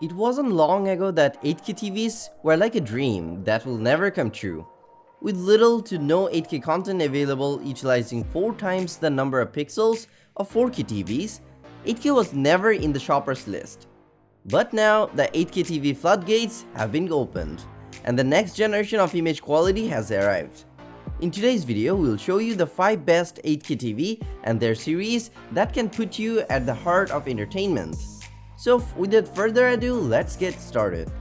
It wasn't long ago that 8K TVs were like a dream that will never come true. With little to no 8K content available utilizing 4 times the number of pixels of 4K TVs, 8K was never in the shopper's list. But now, the 8K TV floodgates have been opened, and the next generation of image quality has arrived. In today's video, we'll show you the 5 best 8K TV and their series that can put you at the heart of entertainment. So without further ado, let's get started.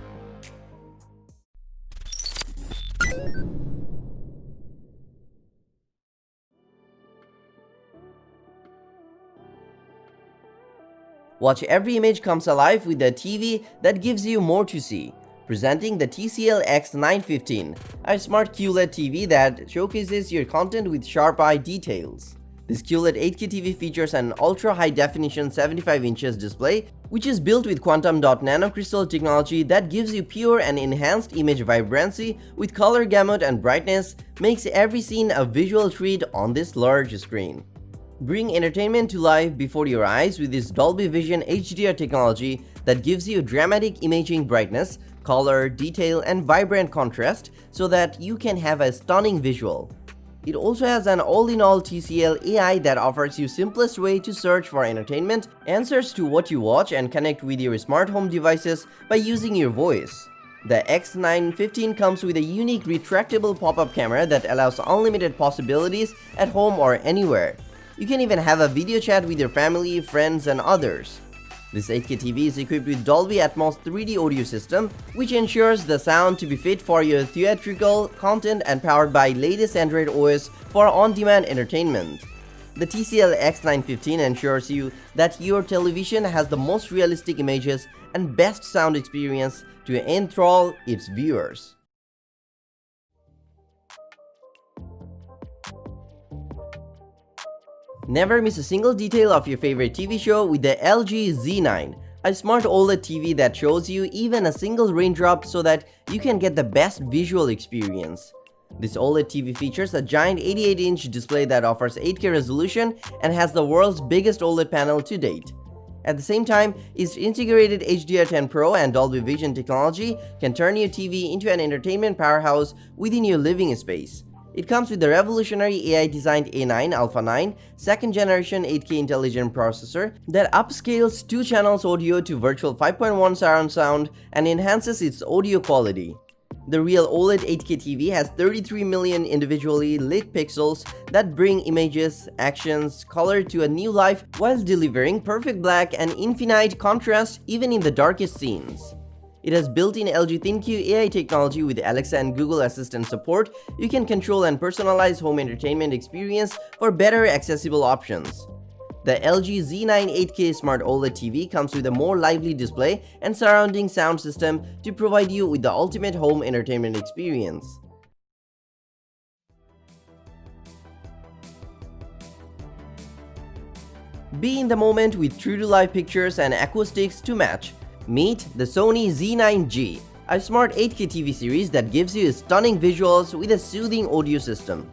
Watch every image comes alive with a TV that gives you more to see. Presenting the TCL X915, a smart QLED TV that showcases your content with sharp eye details. This QLED 8K TV features an ultra high definition 75 inches display, which is built with quantum dot nanocrystal technology that gives you pure and enhanced image vibrancy with color gamut and brightness, makes every scene a visual treat on this large screen. Bring entertainment to life before your eyes with this Dolby Vision HDR technology that gives you dramatic imaging brightness, color, detail, and vibrant contrast so that you can have a stunning visual. It also has an all-in-all TCL AI that offers you simplest way to search for entertainment, answers to what you watch, and connect with your smart home devices by using your voice. The X915 comes with a unique retractable pop-up camera that allows unlimited possibilities at home or anywhere. You can even have a video chat with your family, friends, and others. This 8K TV is equipped with Dolby Atmos 3D audio system, which ensures the sound to be fit for your theatrical content and powered by latest Android OS for on-demand entertainment. The TCL X915 ensures you that your television has the most realistic images and best sound experience to enthrall its viewers. Never miss a single detail of your favorite TV show with the LG Z9, a smart OLED TV that shows you even a single raindrop so that you can get the best visual experience. This OLED TV features a giant 88-inch display that offers 8K resolution and has the world's biggest OLED panel to date. At the same time, its integrated HDR10 Pro and Dolby Vision technology can turn your TV into an entertainment powerhouse within your living space. It comes with the revolutionary AI-designed A9 Alpha 9 second generation 8K intelligent processor that upscales 2 channels audio to virtual 5.1 surround sound and enhances its audio quality. The real OLED 8K TV has 33 million individually lit pixels that bring images, actions, color to a new life while delivering perfect black and infinite contrast even in the darkest scenes. It has built-in LG ThinQ AI technology with Alexa and Google Assistant support. You can control and personalize home entertainment experience for better accessible options. The LG Z9 8K Smart OLED TV comes with a more lively display and surrounding sound system to provide you with the ultimate home entertainment experience. Be in the moment with true-to-life pictures and acoustics to match. Meet the Sony Z9G, a smart 8K TV series that gives you stunning visuals with a soothing audio system.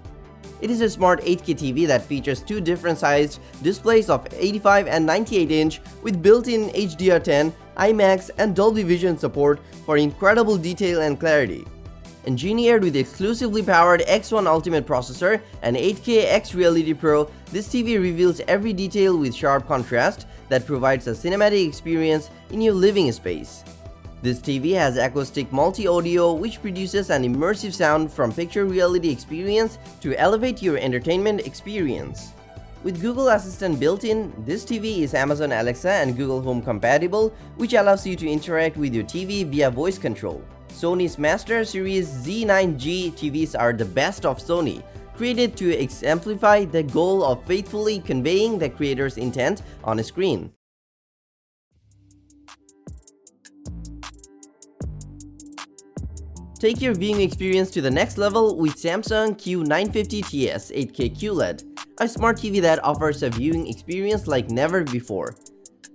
It is a smart 8K TV that features 2 different sized displays of 85 and 98 inch with built-in HDR10, IMAX, and Dolby Vision support for incredible detail and clarity. Engineered with exclusively powered X1 Ultimate processor and 8K X Reality Pro, this TV reveals every detail with sharp contrast that provides a cinematic experience in your living space. This TV has acoustic multi-audio which produces an immersive sound from picture reality experience to elevate your entertainment experience. With Google Assistant built-in, this TV is Amazon Alexa and Google Home compatible, which allows you to interact with your TV via voice control. Sony's Master Series Z9G TVs are the best of Sony, created to exemplify the goal of faithfully conveying the creator's intent on a screen. Take your viewing experience to the next level with Samsung Q950ts 8K QLED, a smart TV that offers a viewing experience like never before.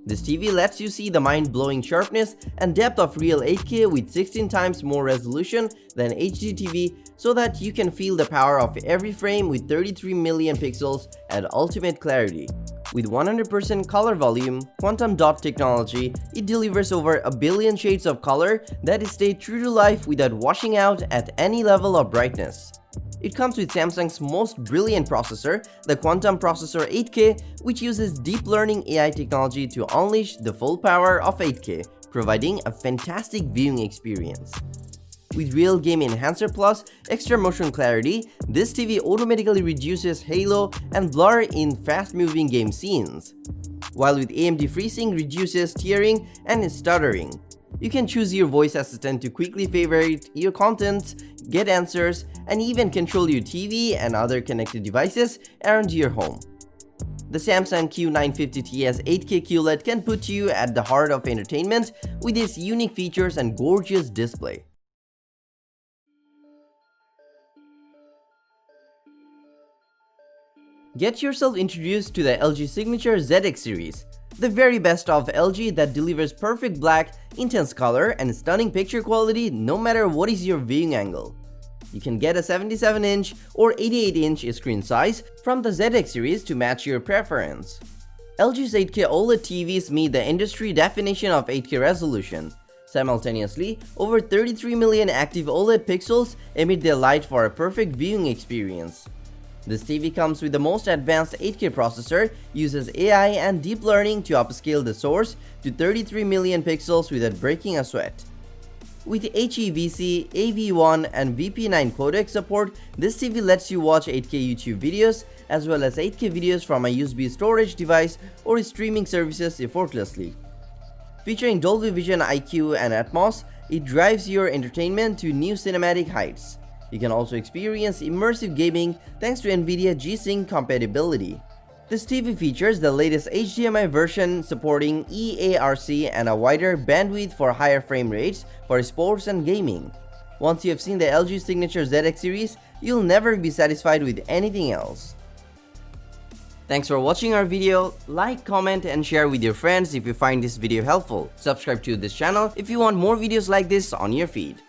This TV lets you see the mind-blowing sharpness and depth of real 8K with 16 times more resolution than HD TV so that you can feel the power of every frame with 33 million pixels at ultimate clarity. With 100% color volume, quantum dot technology, it delivers over a billion shades of color that stay true to life without washing out at any level of brightness. It comes with Samsung's most brilliant processor, the Quantum Processor 8K, which uses deep learning AI technology to unleash the full power of 8K, providing a fantastic viewing experience. With Real Game Enhancer Plus extra motion clarity, this TV automatically reduces halo and blur in fast-moving game scenes, while with AMD FreeSync reduces tearing and stuttering. You can choose your voice assistant to quickly favorite your content, get answers, and even control your TV and other connected devices around your home. The Samsung Q950T's 8K QLED can put you at the heart of entertainment with its unique features and gorgeous display. Get yourself introduced to the LG Signature ZX series, the very best of LG that delivers perfect black, intense color, and stunning picture quality no matter what is your viewing angle. You can get a 77-inch or 88-inch screen size from the ZX series to match your preference. LG's 8K OLED TVs meet the industry definition of 8K resolution. Simultaneously, over 33 million active OLED pixels emit their light for a perfect viewing experience. This TV comes with the most advanced 8K processor, uses AI and deep learning to upscale the source to 33 million pixels without breaking a sweat. With HEVC, AV1 and VP9 codec support, this TV lets you watch 8K YouTube videos as well as 8K videos from a USB storage device or streaming services effortlessly. Featuring Dolby Vision IQ and Atmos, it drives your entertainment to new cinematic heights. You can also experience immersive gaming thanks to NVIDIA G-Sync compatibility. This TV features the latest HDMI version supporting eARC and a wider bandwidth for higher frame rates for sports and gaming. Once you have seen the LG Signature ZX series, you'll never be satisfied with anything else. Thanks for watching our video. Like, comment, and share with your friends if you find this video helpful. Subscribe to this channel if you want more videos like this on your feed.